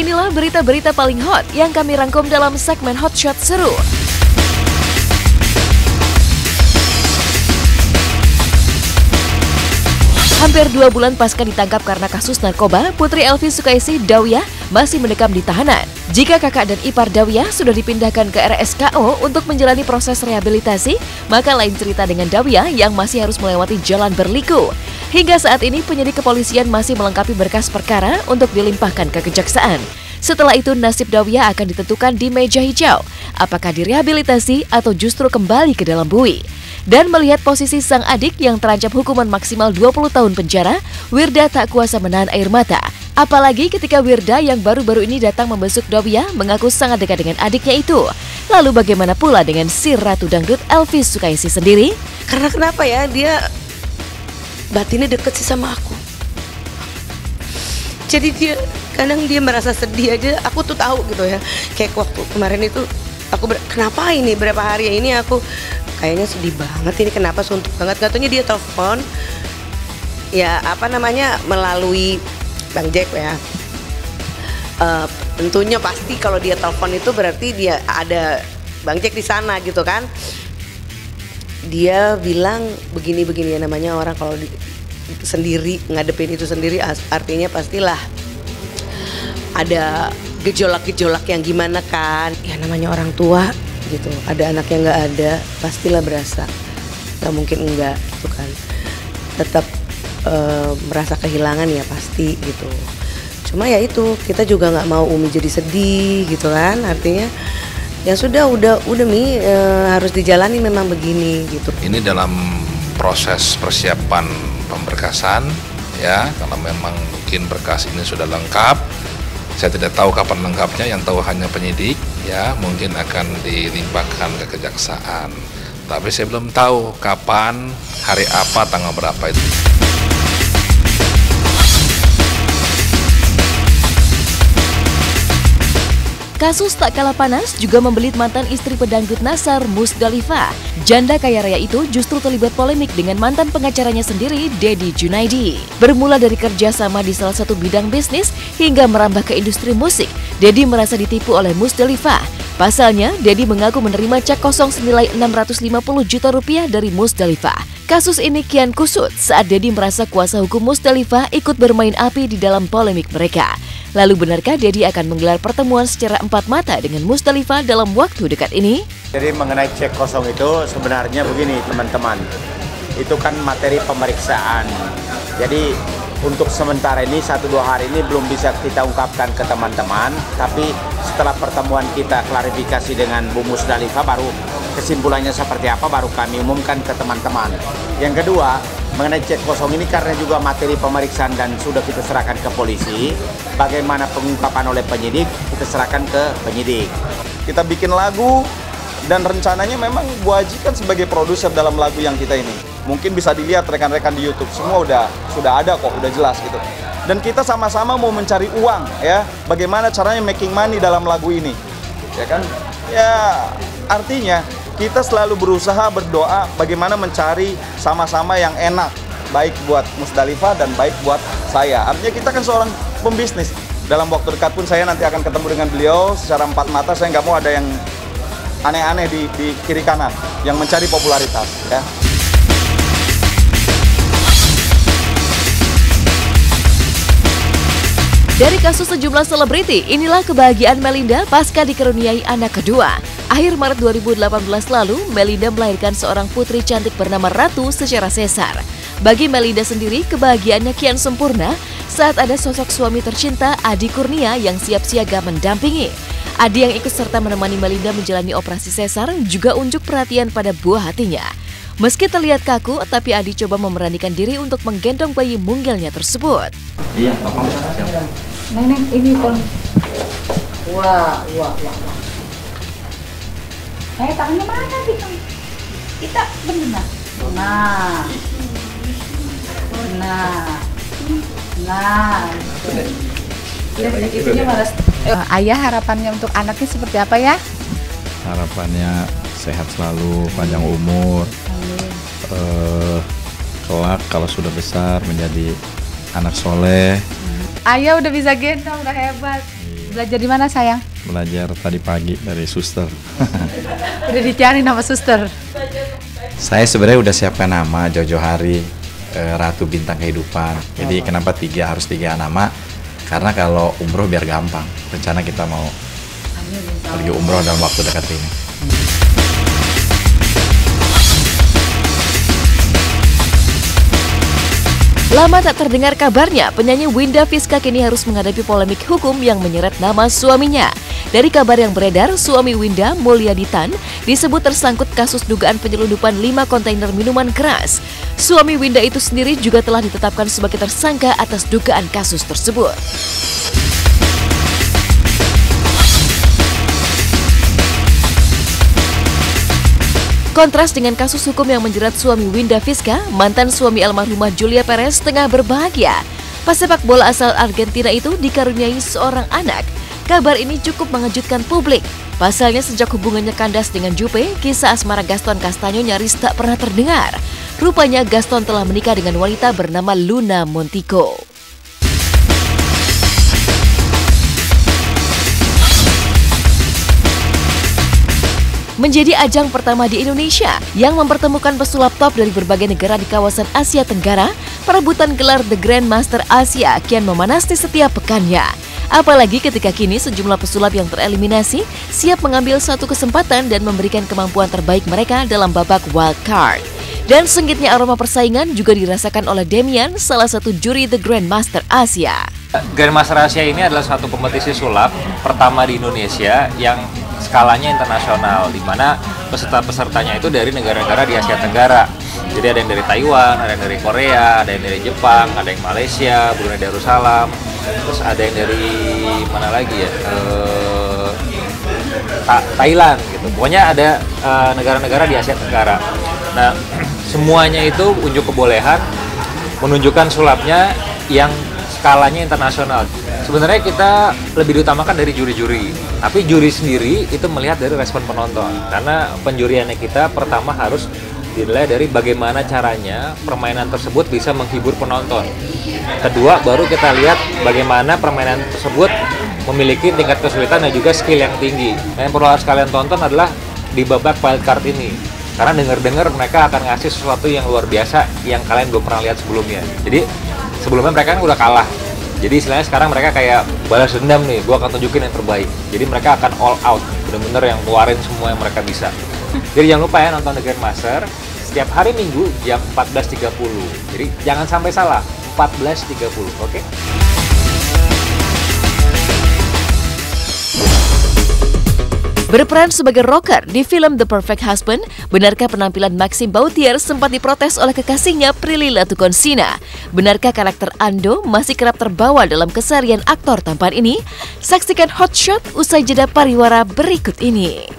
Inilah berita-berita paling hot yang kami rangkum dalam segmen Hot Shot Seru. Hampir 2 bulan pasca ditangkap karena kasus narkoba, Putri Elvi Sukaisi Dawiyah masih mendekam di tahanan. Jika kakak dan ipar Dawiyah sudah dipindahkan ke RSKO untuk menjalani proses rehabilitasi, maka lain cerita dengan Dawiyah yang masih harus melewati jalan berliku. Hingga saat ini penyidik kepolisian masih melengkapi berkas perkara untuk dilimpahkan ke kejaksaan. Setelah itu nasib Dawiyah akan ditentukan di meja hijau, apakah direhabilitasi atau justru kembali ke dalam bui. Dan melihat posisi sang adik yang terancam hukuman maksimal 20 tahun penjara, Wirda tak kuasa menahan air mata. Apalagi ketika Wirda yang baru-baru ini datang membesuk Dawiyah mengaku sangat dekat dengan adiknya itu. Lalu bagaimana pula dengan si Ratu Dangdut Elvi Sukaisi sendiri? Karena kenapa ya, dia batinnya deket sih sama aku. Jadi dia kadang dia merasa sedih aja, aku tuh tahu gitu ya. Kayak waktu kemarin itu aku kenapa ini berapa hari ini aku kayaknya sedih banget ini, kenapa suntuk banget. Katanya dia telepon ya melalui Bang Jack ya. Tentunya pasti kalau dia telepon itu berarti dia ada Bang Jack di sana gitu kan. Dia bilang begini-begini ya, namanya orang kalau sendiri ngadepin itu sendiri artinya pastilah ada gejolak-gejolak yang gimana kan. Ya namanya orang tua gitu, ada anak yang nggak ada pastilah berasa, nggak mungkin enggak gitu kan, tetap merasa kehilangan ya pasti gitu. Cuma ya itu, kita juga nggak mau Umi jadi sedih gitu kan, artinya ya sudah udah harus dijalani memang begini gitu. Ini dalam proses persiapan pemberkasan ya, karena memang mungkin berkas ini sudah lengkap. Saya tidak tahu kapan lengkapnya, yang tahu hanya penyidik ya, mungkin akan dilimpahkan ke kejaksaan. Tapi saya belum tahu kapan, hari apa, tanggal berapa itu. Kasus tak kalah panas juga membelit mantan istri pedangdut Nassar, Musdalifah. Janda kaya raya itu justru terlibat polemik dengan mantan pengacaranya sendiri, Deddy Junaidi. Bermula dari kerjasama di salah satu bidang bisnis hingga merambah ke industri musik, Deddy merasa ditipu oleh Musdalifah. Pasalnya, Deddy mengaku menerima cek kosong senilai 650 juta rupiah dari Musdalifah. Kasus ini kian kusut saat Deddy merasa kuasa hukum Musdalifah ikut bermain api di dalam polemik mereka. Lalu benarkah Deddy akan menggelar pertemuan secara empat mata dengan Musdalifah dalam waktu dekat ini? Jadi mengenai cek kosong itu sebenarnya begini teman-teman, itu kan materi pemeriksaan. Jadi untuk sementara ini 1-2 hari ini belum bisa kita ungkapkan ke teman-teman. Tapi setelah pertemuan kita klarifikasi dengan Bu Musdalifah, baru kesimpulannya seperti apa baru kami umumkan ke teman-teman. Yang kedua, mengenai cek kosong ini karena juga materi pemeriksaan dan sudah kita serahkan ke polisi, bagaimana pengungkapan oleh penyidik kita serahkan ke penyidik. Kita bikin lagu dan rencananya memang Bu Haji kan sebagai produser dalam lagu yang kita ini. Mungkin bisa dilihat rekan-rekan di YouTube, semua sudah ada kok, udah jelas gitu. Dan kita sama-sama mau mencari uang ya, bagaimana caranya making money dalam lagu ini. Ya kan? Ya artinya kita selalu berusaha berdoa bagaimana mencari sama-sama yang enak, baik buat Musdalifah dan baik buat saya. Artinya kita kan seorang pembisnis. Dalam waktu dekat pun saya nanti akan ketemu dengan beliau secara empat mata. Saya nggak mau ada yang aneh-aneh di kiri kanan yang mencari popularitas ya. Dari kasus sejumlah selebriti, inilah kebahagiaan Melinda pasca dikaruniai anak kedua. Akhir Maret 2018 lalu, Melinda melahirkan seorang putri cantik bernama Ratu secara sesar. Bagi Melinda sendiri, kebahagiaannya kian sempurna saat ada sosok suami tercinta, Adi Kurnia, yang siap siaga mendampingi. Adi yang ikut serta menemani Melinda menjalani operasi sesar juga unjuk perhatian pada buah hatinya. Meski terlihat kaku, tapi Adi coba memberanikan diri untuk menggendong bayi mungilnya tersebut. Iya, Papa siapa? Nenek ini pun. Wah. Tangannya mana kita benar. Nah. Itunya malas. Ayah harapannya untuk anaknya seperti apa ya? Harapannya sehat selalu, panjang umur. Kelak kalau sudah besar menjadi anak soleh. Ayah udah bisa gendong, udah hebat. Belajar di mana sayang? Belajar tadi pagi dari suster. Udah dicari nama suster. Saya sebenarnya udah siapkan nama jauh-jauh hari, Ratu Bintang Kehidupan. Jadi kenapa harus tiga nama? Karena kalau umroh biar gampang. Rencana kita mau pergi umroh dalam waktu dekat ini. Lama tak terdengar kabarnya, penyanyi Winda Fiska kini harus menghadapi polemik hukum yang menyeret nama suaminya. Dari kabar yang beredar, suami Winda, Mulyadi Tan, disebut tersangkut kasus dugaan penyelundupan 5 kontainer minuman keras. Suami Winda itu sendiri juga telah ditetapkan sebagai tersangka atas dugaan kasus tersebut. Kontras dengan kasus hukum yang menjerat suami Winda Fiska, mantan suami almarhumah Julia Perez tengah berbahagia. Pesepak bola asal Argentina itu dikaruniai seorang anak. Kabar ini cukup mengejutkan publik. Pasalnya sejak hubungannya kandas dengan Juppe, kisah asmara Gaston Castaño nyaris tak pernah terdengar. Rupanya Gaston telah menikah dengan wanita bernama Luna Montico. Menjadi ajang pertama di Indonesia yang mempertemukan pesulap top dari berbagai negara di kawasan Asia Tenggara, perebutan gelar The Grandmaster Asia kian memanas di setiap pekannya. Apalagi ketika kini sejumlah pesulap yang tereliminasi siap mengambil satu kesempatan dan memberikan kemampuan terbaik mereka dalam babak wild card. Dan sengitnya aroma persaingan juga dirasakan oleh Demian, salah satu juri The Grandmaster Asia. Grandmaster Asia ini adalah suatu kompetisi sulap pertama di Indonesia yang skalanya internasional, di mana peserta-pesertanya itu dari negara-negara di Asia Tenggara. Jadi ada yang dari Taiwan, ada yang dari Korea, ada yang dari Jepang, ada yang Malaysia, Brunei Darussalam, terus ada yang dari mana lagi ya, Thailand gitu. Pokoknya ada negara-negara di Asia Tenggara. Nah, semuanya itu unjuk kebolehan menunjukkan sulapnya yang skalanya internasional. Sebenarnya kita lebih diutamakan dari juri-juri, tapi juri sendiri itu melihat dari respon penonton. Karena penjuriannya kita pertama harus dinilai dari bagaimana caranya permainan tersebut bisa menghibur penonton. Kedua, baru kita lihat bagaimana permainan tersebut memiliki tingkat kesulitan dan juga skill yang tinggi. Yang perlu harus kalian tonton adalah di babak wildcard ini. Karena dengar-dengar mereka akan ngasih sesuatu yang luar biasa yang kalian belum pernah lihat sebelumnya. Jadi sebelumnya mereka kan udah kalah. Jadi istilahnya sekarang mereka kayak balas dendam nih, gue akan tunjukin yang terbaik. Jadi mereka akan all out, bener-bener yang keluarin semua yang mereka bisa. Jadi jangan lupa ya nonton The Grandmaster setiap hari Minggu jam 14.30. Jadi jangan sampai salah, 14.30, oke? Berperan sebagai rocker di film The Perfect Husband, benarkah penampilan Maxime Bauthier sempat diprotes oleh kekasihnya Prilly Latuconsina? Benarkah karakter Ando masih kerap terbawa dalam keseharian aktor tampan ini? Saksikan Hot Shot usai jeda pariwara berikut ini.